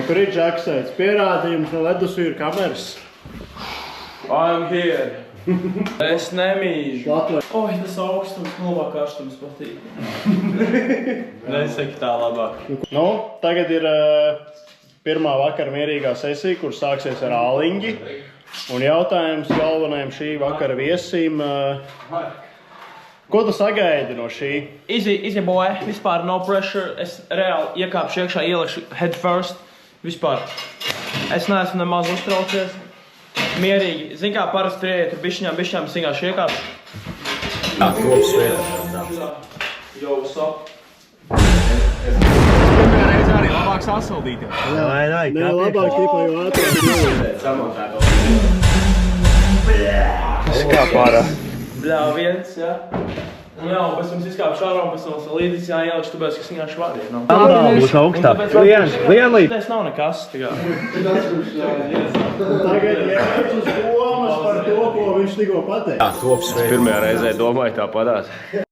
Kur ir Džaksēts? Pierādījums no ledusvīru kameras. I'm here. Es nemīžu. Oi, tas augstums, labāk karstums patīk. Nesaki tā labāk. Nu, tagad ir pirmā vakara mierīgā sesija, kur sāksies ar āliņģi. Un jautājums galvenajam šī vakara viesim. Ko tu sagaidi no šī? Easy boy, vispār no pressure. Es reāli iekāpšu iekšā, ieliešu head first. Vispār. Es neesmu nemaz uztraucies. Mierīgi. Zini kā parasti prieiet, tur bišķiņām singāšu iekāpšu. Jā, kops vietā. Yo, what's up? Pirmajā reizē arī labāk sasaldīt. Nē, labāk tikai jau ātrāk. Tas kā pārā. Bļā, viens, jā. Un jā, un pēc mums izkāpšu ārā, un pēc mums līdz jāielikšu, tāpēc, ka singāšu vārdi. Būs augstāk. Lienlīt. Tas nav nekas, tā kā. Tagad jāiet uz domas par to, ko viņš tikko pateica. Jā, kops vietā. Pirmajā reizē domāju tā padās.